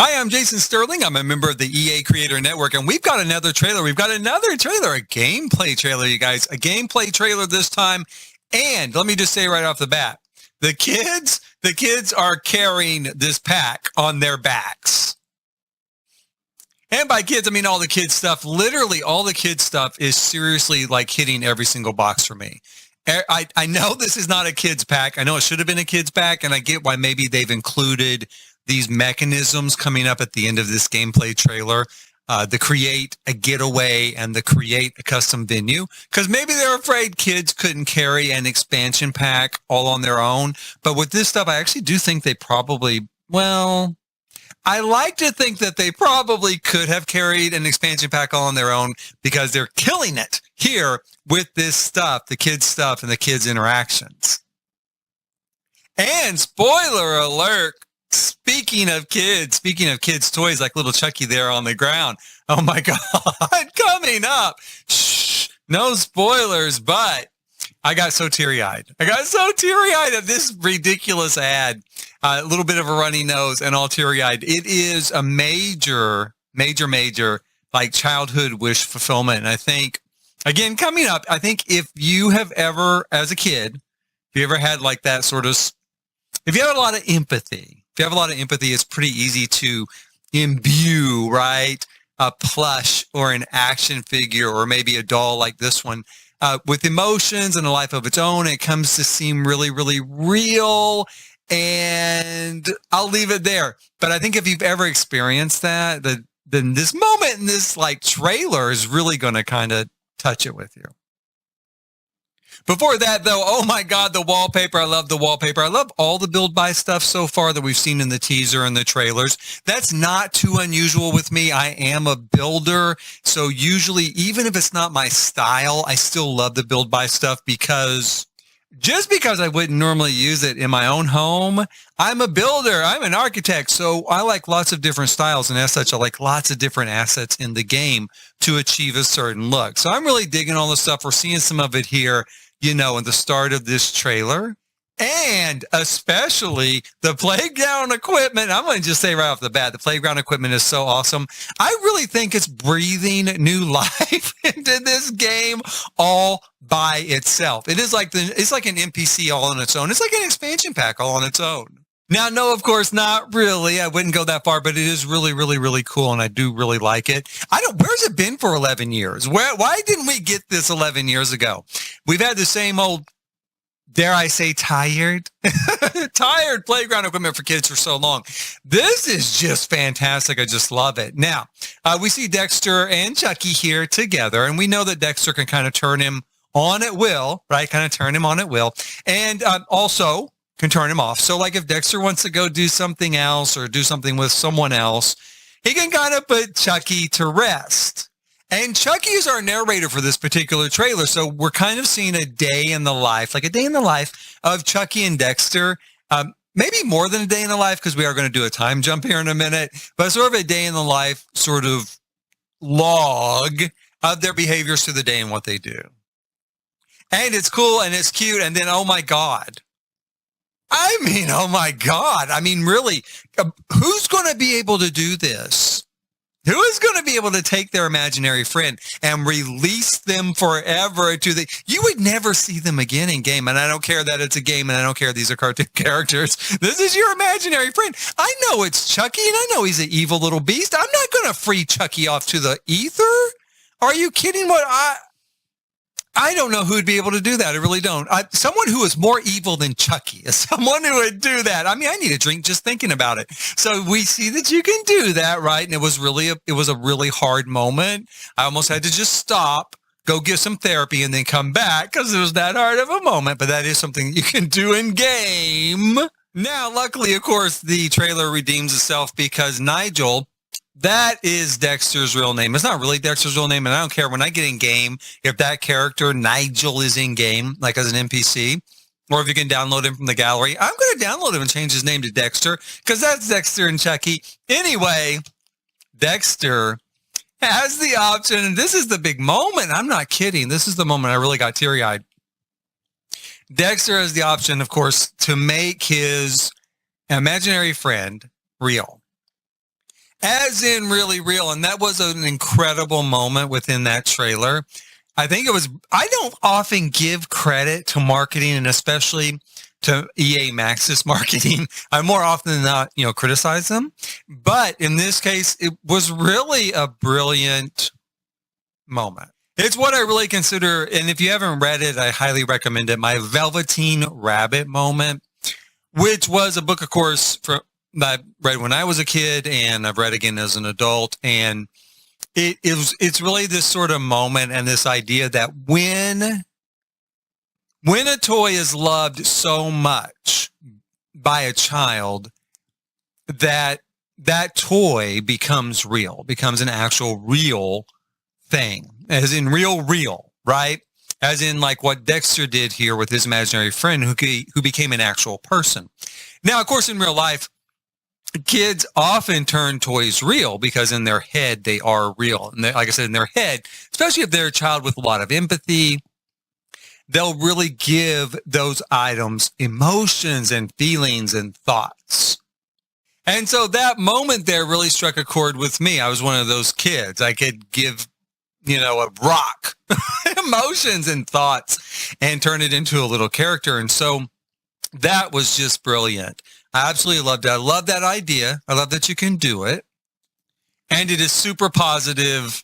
Hi, I'm Jason Sterling. I'm a member of the EA Creator Network, and we've got another trailer. We've got another trailer, a gameplay trailer, you guys. A gameplay trailer this time. And let me just say right off the bat, the kids are carrying this pack on their backs. And by kids, I mean all the kids stuff. Literally, all the kids stuff is seriously like hitting every single box for me. I know this is not a kids pack. I know it should have been a kids pack, and I get why maybe they've included these mechanisms coming up at the end of this gameplay trailer, the create a getaway and the create a custom venue, because maybe they're afraid kids couldn't carry an expansion pack all on their own. But with this stuff, I actually do think they probably, well, I like to think that they probably could have carried an expansion pack all on their own, because they're killing it here with this stuff, the kids stuff and the kids interactions. And spoiler alert, speaking of kids toys, like little Chucky there on the ground. Oh my God, coming up. Shh, no spoilers, but I got so teary-eyed. At this ridiculous ad. A little bit of a runny nose and all teary-eyed. It is a major like childhood wish fulfillment. And I think, again, coming up, I think if you have ever, as a kid, if you ever had like that sort of, if you have a lot of empathy, it's pretty easy to imbue, right, a plush or an action figure or maybe a doll like this one with emotions and a life of its own. It comes to seem really, really real. And I'll leave it there. But I think if you've ever experienced that, then this moment in this like trailer is really going to kind of touch it with you. Before that, though, oh my God, the wallpaper. I love the wallpaper. I love all the build buy stuff so far that we've seen in the teaser and the trailers. That's not too unusual with me. I am a builder. So usually, even if it's not my style, I still love the build buy stuff because I wouldn't normally use it in my own home. I'm a builder. I'm an architect. So I like lots of different styles. And as such, I like lots of different assets in the game to achieve a certain look. So I'm really digging all the stuff. We're seeing some of it here, you know, in the start of this trailer, and especially the playground equipment. I'm going to just say right off the bat, the playground equipment is so awesome. I really think it's breathing new life into this game all by itself. It is like it's like an NPC all on its own. It's like an expansion pack all on its own. Now, no, of course, not really. I wouldn't go that far, but it is really, really, really cool, and I do really like it. Where's it been for 11 years? Why didn't we get this 11 years ago? We've had the same old, dare I say, tired playground equipment for kids for so long. This is just fantastic. I just love it. Now, we see Dexter and Chucky here together, and we know that Dexter can kind of turn him on at will, right? Kind of turn him on at will, and also can turn him off. So like if Dexter wants to go do something else or do something with someone else, he can kind of put Chucky to rest. And Chucky is our narrator for this particular trailer. So we're kind of seeing a day in the life of Chucky and Dexter. Maybe more than a day in the life, because we are going to do a time jump here in a minute, but sort of a day in the life sort of log of their behaviors through the day and what they do. And it's cool and it's cute. And then, oh my God. I mean, really, who's going to be able to do this? Who is going to be able to take their imaginary friend and release them forever you would never see them again in game. And I don't care that it's a game, and I don't care these are cartoon characters. This is your imaginary friend. I know it's Chucky, and I know he's an evil little beast. I'm not going to free Chucky off to the ether. Are you kidding? I don't know who would be able to do that. I really don't. Someone who is more evil than Chucky is someone who would do that. I mean, I need a drink just thinking about it. So we see that you can do that, right? And it was a really hard moment. I almost had to just stop, go get some therapy, and then come back because it was that hard of a moment. But that is something you can do in game. Now, luckily, of course, the trailer redeems itself because Nigel, that is Dexter's real name. It's not really Dexter's real name, and I don't care when I get in game if that character, Nigel, is in game, like as an NPC, or if you can download him from the gallery. I'm going to download him and change his name to Dexter, because that's Dexter and Chucky. Anyway, Dexter has the option, and this is the big moment. I'm not kidding. This is the moment I really got teary-eyed. Dexter has the option, of course, to make his imaginary friend real. As in really real. And that was an incredible moment within that trailer. I think it was, I don't often give credit to marketing and especially to EA Max's marketing. I more often than not, criticize them. But in this case, it was really a brilliant moment. It's what I really consider, and if you haven't read it, I highly recommend it, my Velveteen Rabbit moment, which was a book, of course, that I read when I was a kid and I've read again as an adult. And it's really this sort of moment and this idea that when a toy is loved so much by a child, that toy becomes real, becomes an actual real thing, as in real, right? As in like what Dexter did here with his imaginary friend who became an actual person. Now, of course, in real life, kids often turn toys real because in their head, they are real. And like I said, in their head, especially if they're a child with a lot of empathy, they'll really give those items emotions and feelings and thoughts. And so that moment there really struck a chord with me. I was one of those kids. I could give, a rock emotions and thoughts and turn it into a little character. And so that was just brilliant. I absolutely loved it. I love that idea. I love that you can do it. And it is super positive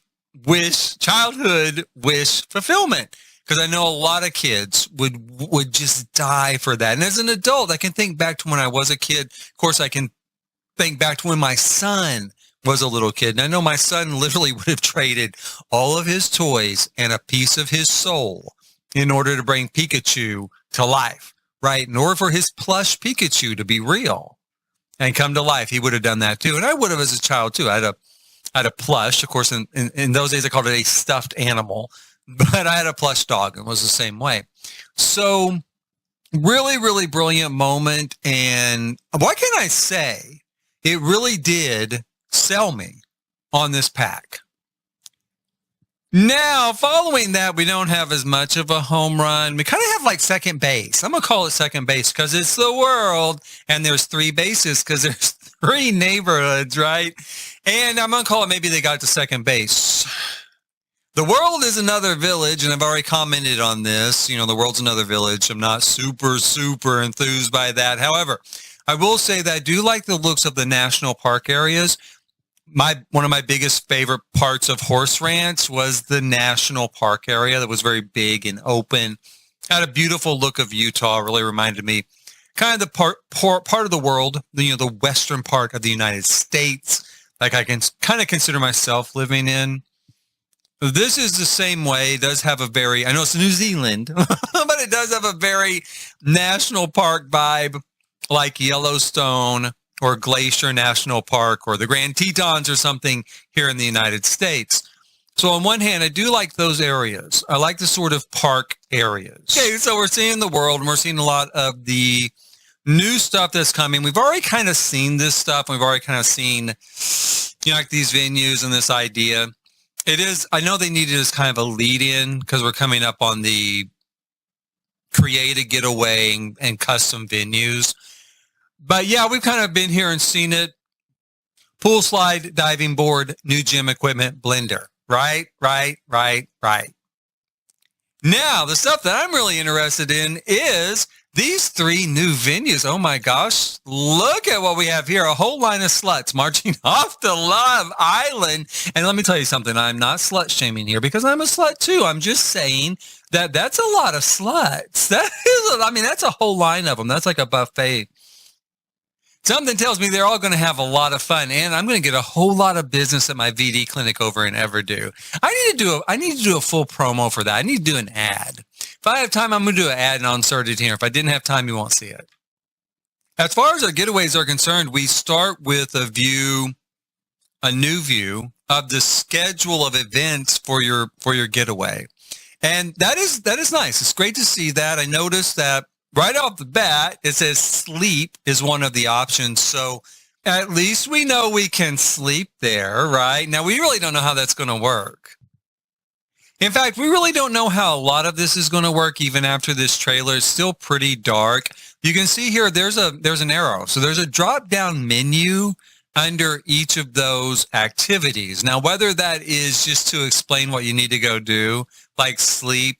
childhood wish fulfillment. Because I know a lot of kids would just die for that. And as an adult, I can think back to when I was a kid. Of course, I can think back to when my son was a little kid. And I know my son literally would have traded all of his toys and a piece of his soul in order to bring Pikachu to life. Right? In order for his plush Pikachu to be real and come to life, he would have done that too. And I would have as a child too. I had a plush. Of course, in those days, I called it a stuffed animal, but I had a plush dog and it was the same way. So really, really brilliant moment. And what can I say? It really did sell me on this pack. Now, following that, we don't have as much of a home run. We kind of have like second base. I'm going to call it second base because it's the world and there's 3 bases because there's 3 neighborhoods, right? And I'm going to call it maybe they got to second base. The world is another village, and I've already commented on this. The world's another village. I'm not super, super enthused by that. However, I will say that I do like the looks of the national park areas. One of my biggest favorite parts of Horse Ranch was the national park area that was very big and open. Had a beautiful look of Utah. Really reminded me kind of the part of the world, the western part of the United States, like I can kind of consider myself living in. This is the same way. It does have I know it's New Zealand, but it does have a very national park vibe like Yellowstone or Glacier National Park or the Grand Tetons or something here in the United States. So on one hand, I do like those areas. I like the sort of park areas. Okay, so we're seeing the world and we're seeing a lot of the new stuff that's coming. We've already kind of seen this stuff. We've already kind of seen, like these venues and this idea. I know they needed as kind of a lead in because we're coming up on the create a getaway and custom venues. But yeah, we've kind of been here and seen it. Pool slide, diving board, new gym equipment, blender. Right. Now, the stuff that I'm really interested in is these 3 new venues. Oh my gosh, look at what we have here. A whole line of sluts marching off to Love Island. And let me tell you something. I'm not slut shaming here because I'm a slut too. I'm just saying that's a lot of sluts. That's a whole line of them. That's like a buffet. Something tells me they're all going to have a lot of fun, and I'm going to get a whole lot of business at my VD clinic over in Everdo. I need to do a full promo for that. I need to do an ad. If I have time, I'm going to do an ad and I'll insert it here. If I didn't have time, you won't see it. As far as our getaways are concerned, we start with a new view of the schedule of events for your getaway. And that is nice. It's great to see that. I noticed that right off the bat, it says sleep is one of the options. So at least we know we can sleep there, right? Now, we really don't know how that's going to work. In fact, we really don't know how a lot of this is going to work even after this trailer. It's still pretty dark. You can see here, there's an arrow. So there's a drop-down menu under each of those activities. Now, whether that is just to explain what you need to go do, like sleep,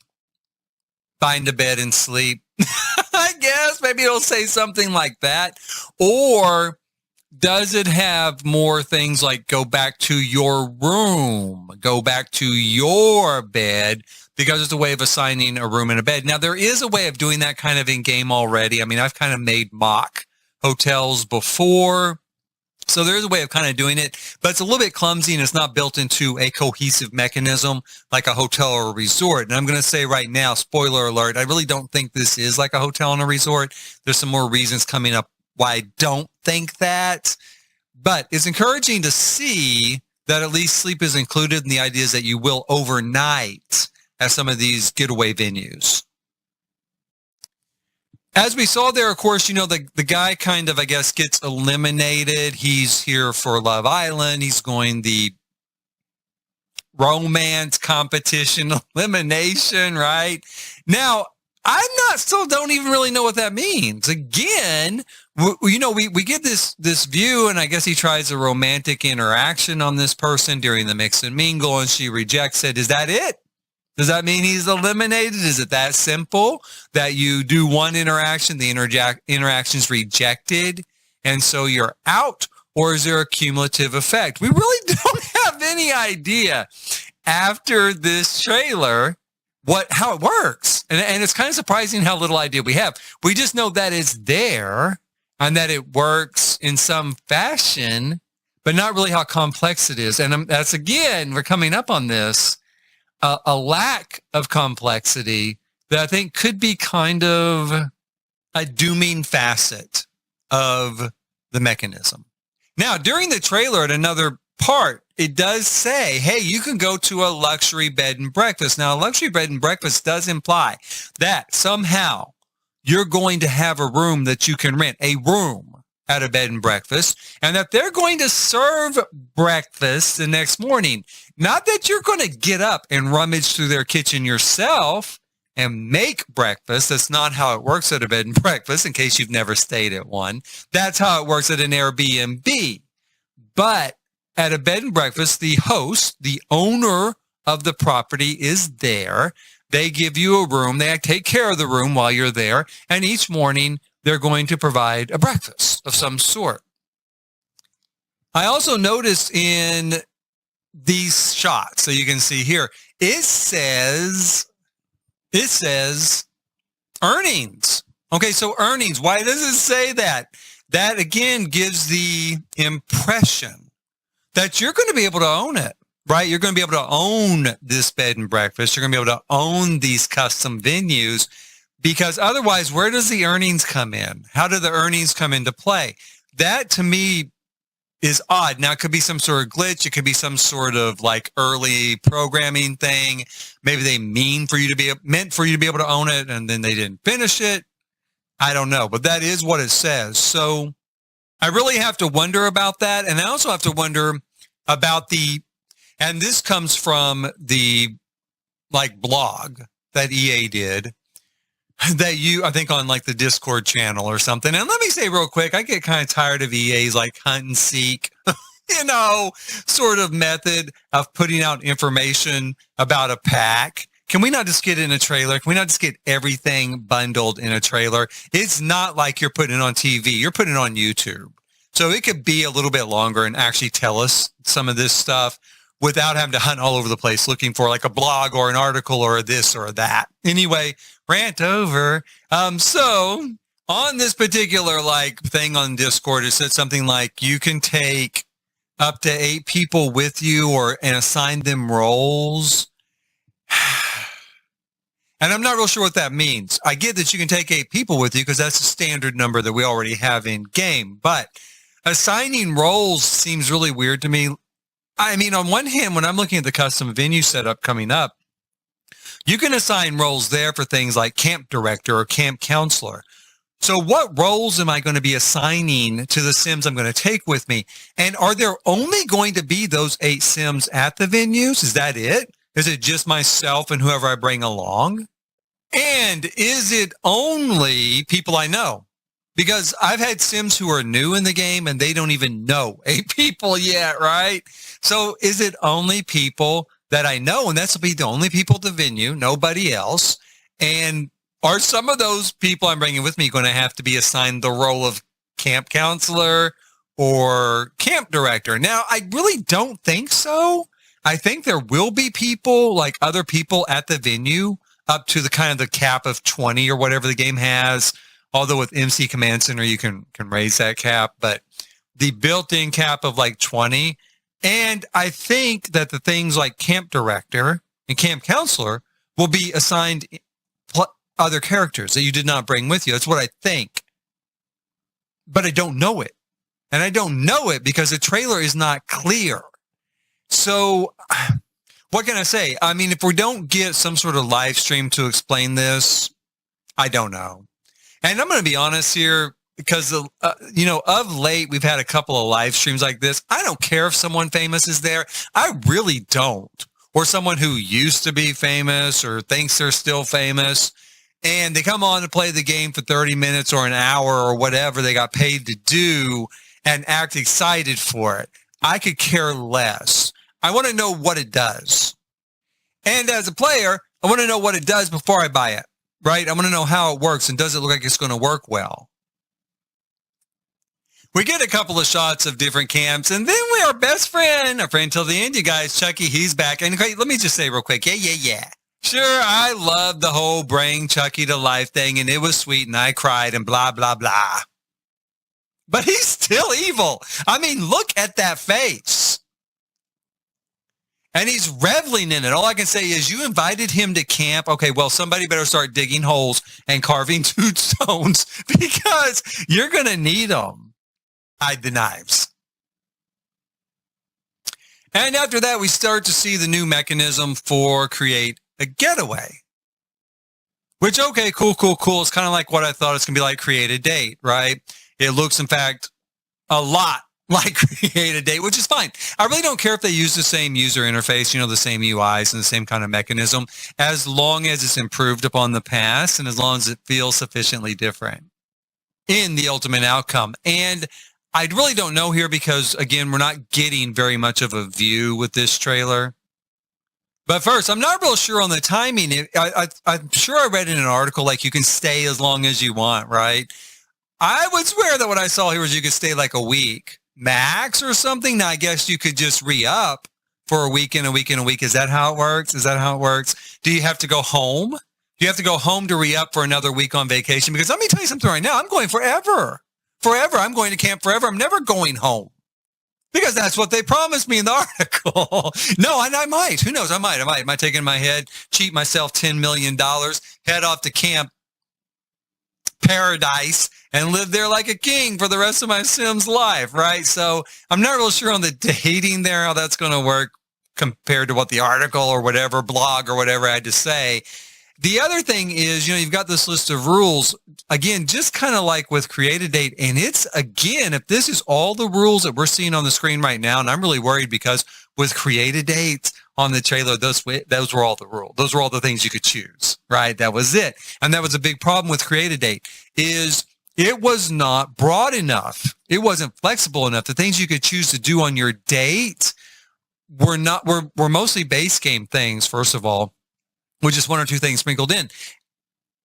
find a bed and sleep, I guess maybe it'll say something like that. Or does it have more things like go back to your room, go back to your bed, because it's a way of assigning a room and a bed. Now, there is a way of doing that kind of in game already. I mean, I've kind of made mock hotels before. So there's a way of kind of doing it, but it's a little bit clumsy and it's not built into a cohesive mechanism like a hotel or a resort. And I'm going to say right now, spoiler alert, I really don't think this is like a hotel and a resort. There's some more reasons coming up why I don't think that, but it's encouraging to see that at least sleep is included, and the idea is that you will overnight at some of these getaway venues. As we saw there, of course, you know, the guy kind of, I guess, gets eliminated. He's here for Love Island. He's going the romance competition elimination, right? Now, still don't even really know what that means. Again, we get this view, and I guess he tries a romantic interaction on this person during the mix and mingle, and she rejects it. Is that it? Does that mean he's eliminated? Is it that simple that you do one interaction, the interaction's rejected, and so you're out? Or is there a cumulative effect? We really don't have any idea after this trailer how it works. And it's kind of surprising how little idea we have. We just know that it's there and that it works in some fashion, but not really how complex it is. And that's, again, we're coming up on this. A lack of complexity that I think could be kind of a dooming facet of the mechanism. Now, during the trailer at another part, it does say, hey, you can go to a luxury bed and breakfast. Now, a luxury bed and breakfast does imply that somehow you're going to have a room that you can rent, a room at a bed and breakfast, and that they're going to serve breakfast the next morning. Not that you're going to get up and rummage through their kitchen yourself and make breakfast. That's not how it works at a bed and breakfast, in case you've never stayed at one. That's how it works at an Airbnb. But at a bed and breakfast, the host, the owner of the property, is there. They give you a room. They take care of the room while you're there. And each morning, they're going to provide a breakfast of some sort. I also noticed in these shots, so you can see here, it says earnings. Okay, so earnings. Why does it say that? That, again, gives the impression that you're going to be able to own it, right? You're going to be able to own this bed and breakfast. You're going to be able to own these custom venues, because otherwise, where does the earnings come in? How do the earnings come into play? That, to me, is odd. Now, it could be some sort of glitch. It could be some sort of like early programming thing. Maybe they meant for you to be able to own it, and then they didn't finish it. I don't know, but that is what it says. So I really have to wonder about that. And I also have to wonder about and this comes from the blog that EA did, that I think on like the Discord channel or something. And let me say real quick, I get kind of tired of EA's like hunt and seek, sort of method of putting out information about a pack. Can we not just get in a trailer? Can we not just get everything bundled in a trailer? It's not like you're putting it on TV. You're putting it on YouTube. So it could be a little bit longer and actually tell us some of this stuff without having to hunt all over the place looking for like a blog or an article or this or that. Anyway, rant over. So on this particular thing on Discord, it said something like you can take up to 8 people with you and assign them roles. And I'm not real sure what that means. I get that you can take 8 people with you because that's a standard number that we already have in game. But assigning roles seems really weird to me. I mean, on one hand, when I'm looking at the custom venue setup coming up, you can assign roles there for things like camp director or camp counselor. So what roles am I going to be assigning to the Sims I'm going to take with me? And are there only going to be those 8 Sims at the venues? Is that it? Is it just myself and whoever I bring along? And is it only people I know? Because I've had Sims who are new in the game and they don't even know 8 people yet, right? So is it only people that I know? And that's will be the only people at the venue, nobody else. And are some of those people I'm bringing with me going to have to be assigned the role of camp counselor or camp director? Now, I really don't think so. I think there will be people like other people at the venue up to the kind of the cap of 20 or whatever the game has. Although with MC Command Center, you can raise that cap, but the built-in cap of like 20. And I think that the things like camp director and camp counselor will be assigned other characters that you did not bring with you. That's what I think. But I don't know it. And I don't know it because the trailer is not clear. So what can I say? I mean, if we don't get some sort of live stream to explain this, I don't know. And I'm going to be honest here because, of late, we've had a couple of live streams like this. I don't care if someone famous is there. I really don't. Or someone who used to be famous or thinks they're still famous. And they come on to play the game for 30 minutes or an hour or whatever they got paid to do and act excited for it. I could care less. I want to know what it does. And as a player, I want to know what it does before I buy it. Right? I want to know how it works and does it look like it's going to work well? We get a couple of shots of different camps and then our best friend, our friend till the end, you guys, Chucky, he's back. And let me just say real quick. Yeah. Sure, I love the whole bring Chucky to life thing and it was sweet and I cried and blah, blah, blah. But he's still evil. I mean, look at that face. And he's reveling in it. All I can say is you invited him to camp. Okay, well, somebody better start digging holes and carving tombstones because you're going to need them. Hide the knives. And after that, we start to see the new mechanism for create a getaway. Which, okay, cool. It's kind of like what I thought it's going to be like create a date, right? It looks, in fact, a lot like create a date, which is fine. I really don't care if they use the same user interface, the same UIs and the same kind of mechanism, as long as it's improved upon the past and as long as it feels sufficiently different in the ultimate outcome. And I really don't know here because, again, we're not getting very much of a view with this trailer. But first, I'm not real sure on the timing. I'm sure I read in an article like you can stay as long as you want, right? I would swear that what I saw here was you could stay like a week max or something. Now, I guess you could just re-up for a week and a week and a week. Is that how it works? Do you have to go home? Do you have to go home to re-up for another week on vacation? Because let me tell you something right now. I'm going forever. I'm going to camp forever. I'm never going home. Because that's what they promised me in the article. No, and I might. Who knows? I might take it in my head, cheat myself $10 million, head off to camp paradise and live there like a king for the rest of my Sims life, right? So I'm not real sure on the dating there, how that's going to work compared to what the article or whatever blog or whatever I had to say. The other thing is, you've got this list of rules, again, just kind of like with create a date. And it's, again, if this is all the rules that we're seeing on the screen right now, and I'm really worried because with create a date on the trailer, those were all the rules. Those were all the things you could choose, right? That was it. And that was a big problem with create a date is it was not broad enough. It wasn't flexible enough. The things you could choose to do on your date were mostly base game things, first of all, with just one or two things sprinkled in.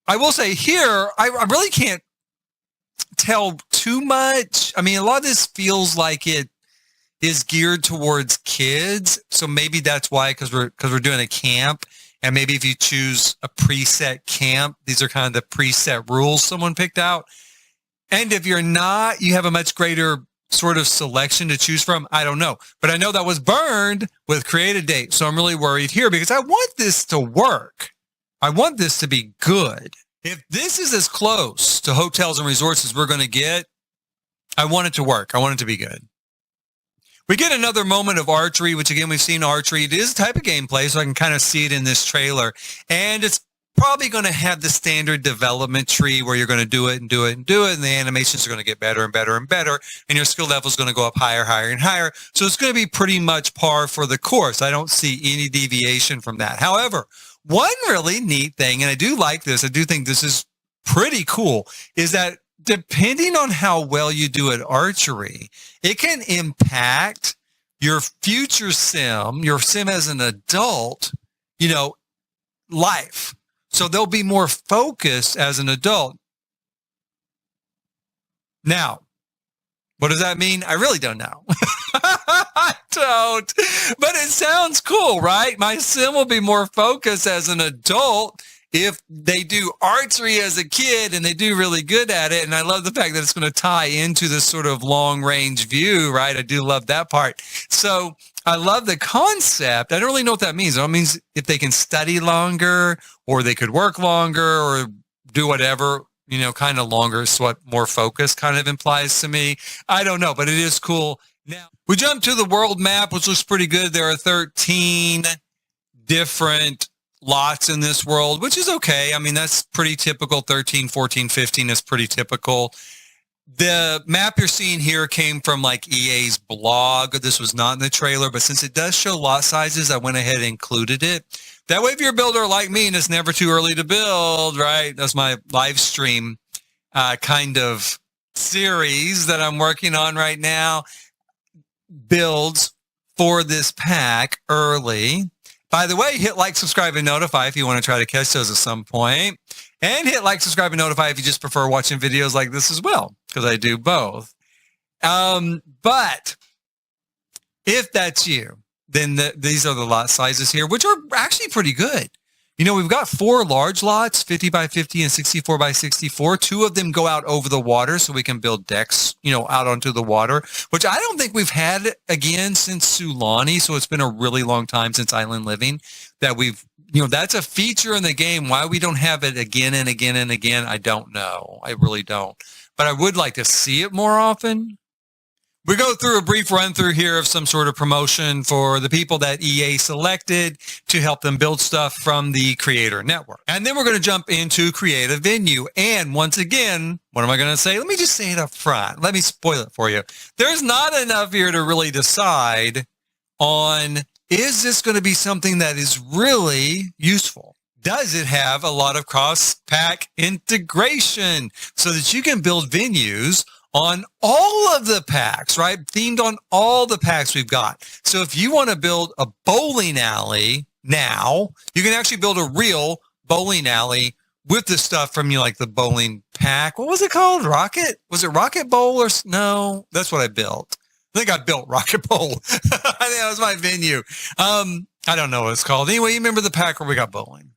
I will say here, I really can't tell too much. I mean, a lot of this feels like it is geared towards kids. So maybe that's why, because we're doing a camp. And maybe if you choose a preset camp, these are kind of the preset rules someone picked out. And if you're not, you have a much greater sort of selection to choose from. I don't know. But I know that was burned with create a date. So I'm really worried here because I want this to work. I want this to be good. If this is as close to hotels and resorts as we're going to get, I want it to work. I want it to be good. We get another moment of archery, which again, we've seen archery. It is a type of gameplay, so I can kind of see it in this trailer. And it's probably going to have the standard development tree where you're going to do it and do it and do it. And the animations are going to get better and better and better. And your skill level is going to go up higher, higher, and higher. So it's going to be pretty much par for the course. I don't see any deviation from that. However, one really neat thing, and I do like this, I do think this is pretty cool, is that depending on how well you do at archery, it can impact your future sim, your sim as an adult, life. So they'll be more focused as an adult. Now, what does that mean? I really don't know. I don't. But it sounds cool, right? My sim will be more focused as an adult if they do archery as a kid and they do really good at it. And I love the fact that it's going to tie into this sort of long range view, right? I do love that part. So I love the concept. I don't really know what that means. It means if they can study longer or they could work longer or do whatever, kind of longer is what more focus kind of implies to me. I don't know, but it is cool. Now, we jump to the world map, which looks pretty good. There are 13 different lots in this world, which is okay. I mean, that's pretty typical. 13, 14, 15 is pretty typical. The map you're seeing here came from like EA's blog. This was not in the trailer, but since it does show lot sizes, I went ahead and included it. That way, if you're a builder like me and it's never too early to build, right? That's my live stream kind of series that I'm working on right now. Builds for this pack early. By the way, hit like, subscribe, and notify if you want to try to catch those at some point. And hit like, subscribe, and notify if you just prefer watching videos like this as well, because I do both. But if that's you, then these are the lot sizes here, which are actually pretty good. We've got 4 large lots, 50 by 50 and 64 by 64. 2 of them go out over the water so we can build decks, out onto the water, which I don't think we've had again since Sulani. So it's been a really long time since Island Living that we've, that's a feature in the game. Why we don't have it again and again and again, I don't know. I really don't. But I would like to see it more often. We go through a brief run through here of some sort of promotion for the people that EA selected to help them build stuff from the creator network. And then we're going to jump into create a venue. And once again, what am I going to say? Let me just say it up front. Let me spoil it for you. There's not enough here to really decide on, is this going to be something that is really useful? Does it have a lot of cross-pack integration so that you can build venues on all of the packs, right? Themed on all the packs we've got. So if you want to build a bowling alley now, you can actually build a real bowling alley with the stuff from like the bowling pack. What was it called? Rocket? Was it Rocket Bowl or no? That's what I built. I think I built Rocket Bowl. I think that was my venue. I don't know what it's called. Anyway, you remember the pack where we got bowling.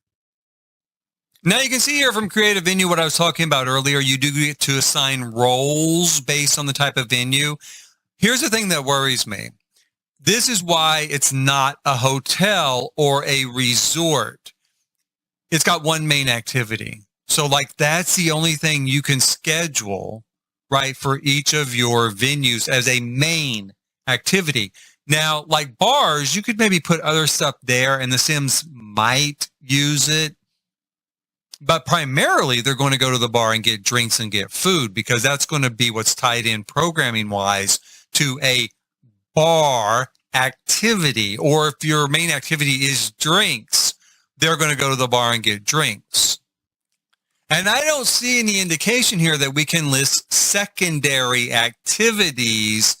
Now you can see here from Create a Venue what I was talking about earlier. You do get to assign roles based on the type of venue. Here's the thing that worries me. This is why it's not a hotel or a resort. It's got one main activity. So like that's the only thing you can schedule, right, for each of your venues as a main activity. Now, like bars, you could maybe put other stuff there and the Sims might use it. But primarily, they're going to go to the bar and get drinks and get food because that's going to be what's tied in programming-wise to a bar activity. Or if your main activity is drinks, they're going to go to the bar and get drinks. And I don't see any indication here that we can list secondary activities,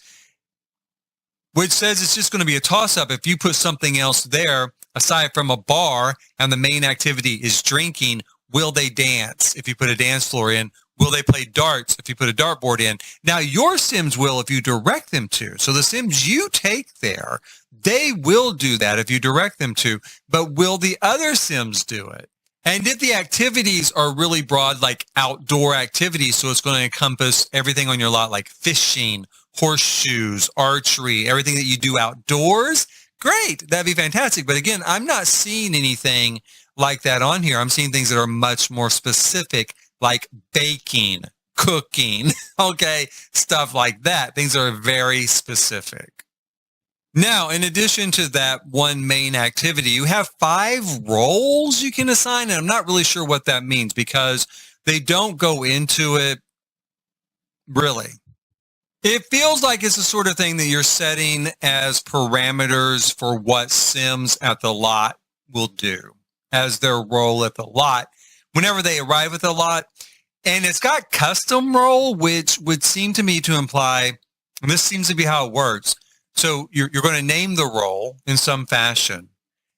which says it's just going to be a toss-up. If you put something else there, aside from a bar, and the main activity is drinking, will they dance? If you put a dance floor in, will they play darts if you put a dartboard in? Now, your Sims will if you direct them to. So the Sims you take there, they will do that if you direct them to. But will the other Sims do it? And if the activities are really broad, like outdoor activities, so it's going to encompass everything on your lot, like fishing, horseshoes, archery, everything that you do outdoors, great. That'd be fantastic. But again, I'm not seeing anything like that on here. I'm seeing things that are much more specific, like baking, cooking, okay, stuff like that. Things that are very specific. Now, in addition to that one main activity, you have 5 roles you can assign, and I'm not really sure what that means because they don't go into it really. It feels like it's the sort of thing that you're setting as parameters for what Sims at the lot will do as their role at the lot whenever they arrive at the lot. And it's got custom role, which would seem to me to imply, and this seems to be how it works. So you're going to name the role in some fashion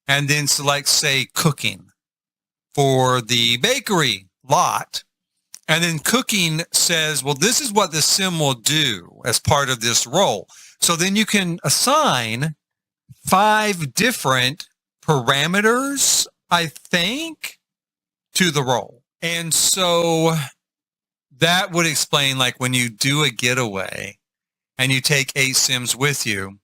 and then select, say, cooking for the bakery lot. And then cooking says, well, this is what the sim will do as part of this role. So then you can assign 5 different parameters, I think, to the role. And so that would explain, like, when you do a getaway and you take 8 sims with you,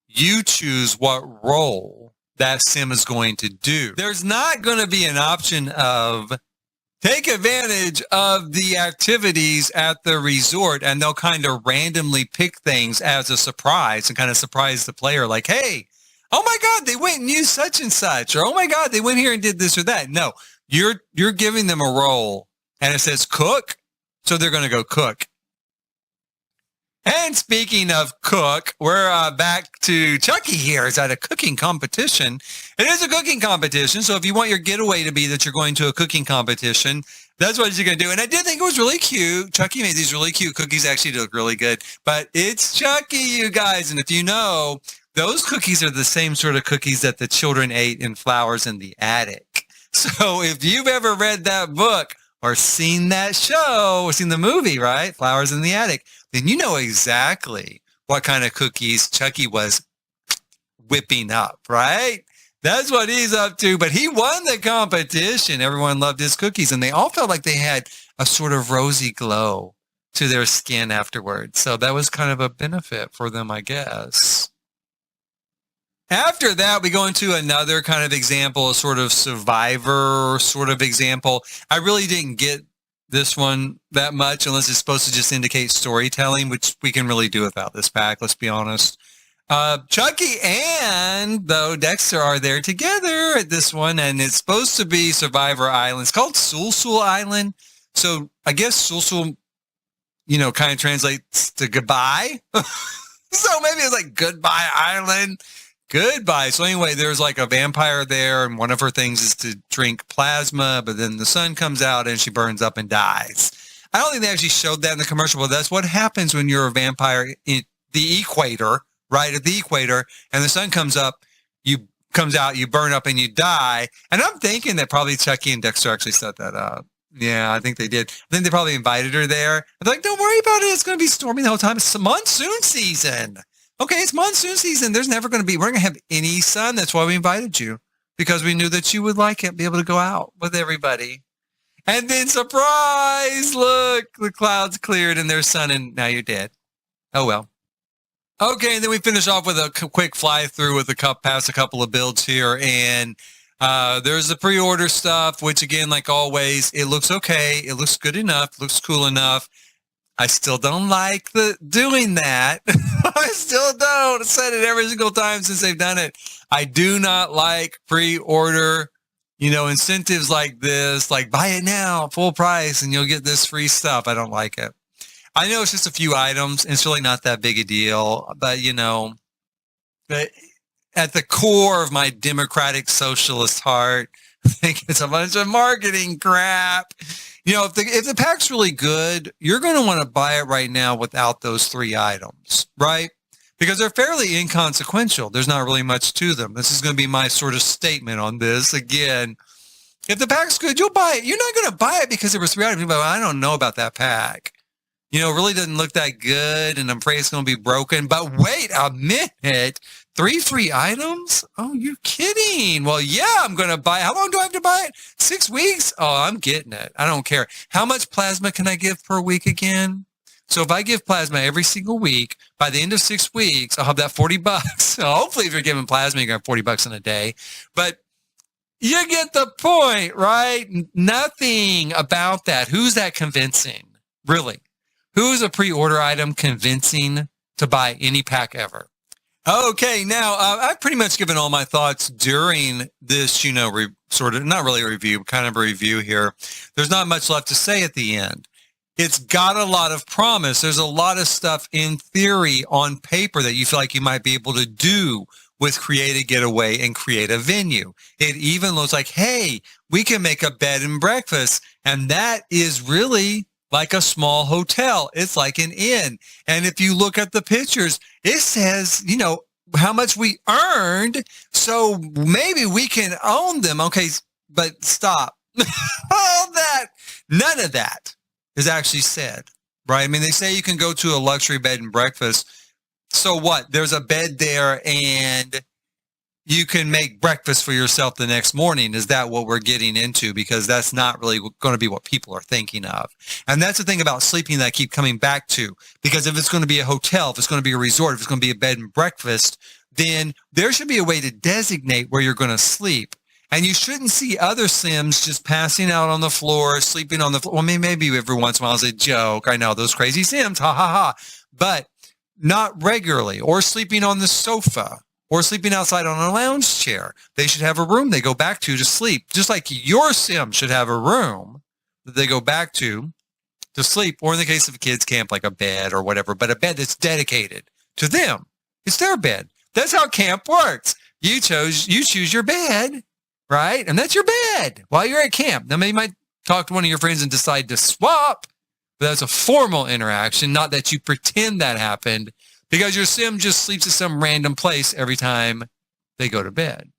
you choose what role that sim is going to do. There's not going to be an option of take advantage of the activities at the resort, and they'll kind of randomly pick things as a surprise and kind of surprise the player, like, hey, oh my God, they went and used such and such, or oh my God, they went here and did this or that. No, you're giving them a role, and it says cook, so they're going to go cook. And speaking of cook, we're back to Chucky here. It's at a cooking competition. It is a cooking competition, so if you want your getaway to be that you're going to a cooking competition, that's what you're going to do. And I did think it was really cute. Chucky made these really cute cookies. Actually, look really good. But it's Chucky, you guys. And if you know, those cookies are the same sort of cookies that the children ate in Flowers in the Attic. So if you've ever read that book or seen that show or seen the movie, right, Flowers in the Attic, then you know exactly what kind of cookies Chucky was whipping up, right? That's what he's up to. But he won the competition. Everyone loved his cookies, and they all felt like they had a sort of rosy glow to their skin afterwards. So that was kind of a benefit for them, I guess. After that, we go into another kind of example, a sort of survivor sort of example. I really didn't get this one that much unless it's supposed to just indicate storytelling, which we can really do without this pack, let's be honest. Chucky and, though, Dexter are there together at this one, and it's supposed to be Survivor Island. It's called Sul Sul Island. So I guess Sul Sul, kind of translates to goodbye. So maybe it's like Goodbye Island. Goodbye. So anyway, there's like a vampire there, and one of her things is to drink plasma, but then the sun comes out and she burns up and dies. I don't think they actually showed that in the commercial, but that's what happens when you're a vampire in the equator, right at the equator, and the sun comes out, you burn up and you die. And I'm thinking that probably Chucky and Dexter actually set that up. Yeah, I think they did. I think they probably invited her there. They're like, don't worry about it. It's going to be stormy the whole time. It's monsoon season. Okay, it's monsoon season. We're not going to have any sun. That's why we invited you, because we knew that you would like it, be able to go out with everybody. And then surprise, look, the clouds cleared and there's sun, and now you're dead. Oh, well. Okay, and then we finish off with a quick fly through with past a couple of builds here. And there's the pre-order stuff, which again, like always, it looks okay. It looks good enough, looks cool enough. I still don't like doing that. I still don't. I've said it every single time since they've done it. I do not like pre-order, incentives like this, like buy it now, full price, and you'll get this free stuff. I don't like it. I know it's just a few items, and it's really not that big a deal, but but at the core of my democratic socialist heart, I think it's a bunch of marketing crap. If the pack's really good, you're going to want to buy it right now without those 3 items, right? Because they're fairly inconsequential. There's not really much to them. This is going to be my sort of statement on this. Again, if the pack's good, you'll buy it. You're not going to buy it because there was 3 items. But I don't know about that pack. It really doesn't look that good, and I'm afraid it's going to be broken. But wait a minute. 3 free items? Oh, you're kidding. Well, yeah, I'm going to buy it. How long do I have to buy it? 6 weeks? Oh, I'm getting it. I don't care. How much plasma can I give per week again? So if I give plasma every single week, by the end of 6 weeks, I'll have that $40. So hopefully if you're giving plasma, you're going to have $40 in a day. But you get the point, right? Nothing about that. Who's that convincing? Really? Who's a pre-order item convincing to buy any pack ever? Okay, now I've pretty much given all my thoughts during this, sort of, not really a review, kind of a review here. There's not much left to say at the end. It's got a lot of promise. There's a lot of stuff in theory on paper that you feel like you might be able to do with Create a Getaway and Create a Venue. It even looks like, hey, we can make a bed and breakfast. And that is really like a small hotel. It's like an inn. And if you look at the pictures, it says, you know, how much we earned. So maybe we can own them. Okay, but stop. All that, none of that is actually said, right? I mean, they say you can go to a luxury bed and breakfast. So what? There's a bed there and you can make breakfast for yourself the next morning. Is that what we're getting into? Because that's not really going to be what people are thinking of. And that's the thing about sleeping that I keep coming back to. Because if it's going to be a hotel, if it's going to be a resort, if it's going to be a bed and breakfast, then there should be a way to designate where you're going to sleep. And you shouldn't see other Sims just passing out on the floor, sleeping on the floor. Well, maybe every once in a while as a joke. I know those crazy Sims, ha, ha, ha. But not regularly, or sleeping on the sofa, or sleeping outside on a lounge chair. They should have a room they go back to sleep, just like your Sim should have a room that they go back to sleep, or in the case of a kids camp, like a bed or whatever, but a bed that's dedicated to them. It's their bed. That's how camp works. You choose your bed, right? And that's your bed while you're at camp. Now, maybe you might talk to one of your friends and decide to swap, but that's a formal interaction, not that you pretend that happened, because your Sim just sleeps at some random place every time they go to bed.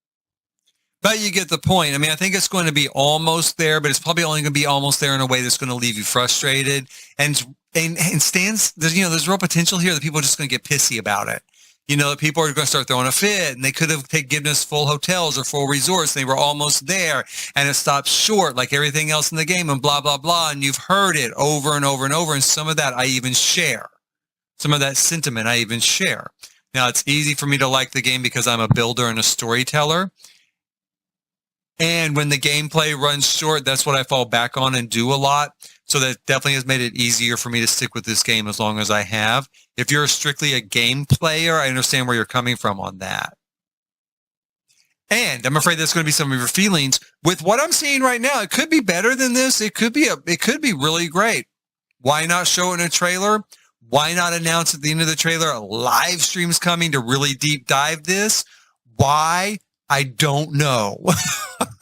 But you get the point. I mean, I think it's going to be almost there, but it's probably only going to be almost there in a way that's going to leave you frustrated. And stands, there's real potential here that people are just going to get pissy about it. You know, that people are going to start throwing a fit, and they could have given us full hotels or full resorts. They were almost there, and it stopped short like everything else in the game, and blah, blah, blah. And you've heard it over and over and over. And some of that I even share. Some of that sentiment I even share. Now, it's easy for me to like the game because I'm a builder and a storyteller. And when the gameplay runs short, that's what I fall back on and do a lot. So that definitely has made it easier for me to stick with this game as long as I have. If you're strictly a game player, I understand where you're coming from on that. And I'm afraid that's going to be some of your feelings. With what I'm seeing right now, it could be better than this. It could be really great. Why not show it in a trailer? Why not announce at the end of the trailer a live stream's coming to really deep dive this? Why? I don't know.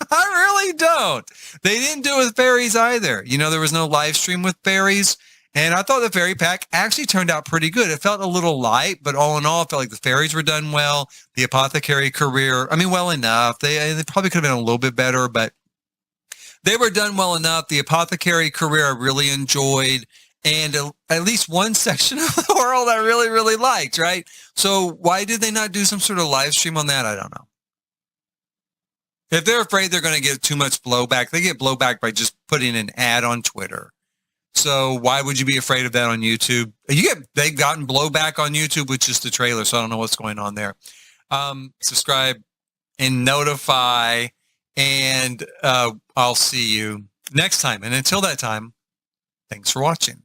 I really don't. They didn't do it with fairies either. You know, there was no live stream with fairies. And I thought the fairy pack actually turned out pretty good. It felt a little light, but all in all, it felt like the fairies were done well. The apothecary career, I mean, well enough. They probably could have been a little bit better, but they were done well enough. The apothecary career I really enjoyed. And at least one section of the world I really, really liked, right? So why did they not do some sort of live stream on that? I don't know. If they're afraid they're going to get too much blowback, they get blowback by just putting an ad on Twitter. So why would you be afraid of that on YouTube? They've gotten blowback on YouTube with just the trailer, so I don't know what's going on there. Subscribe and notify, and I'll see you next time. And until that time, thanks for watching.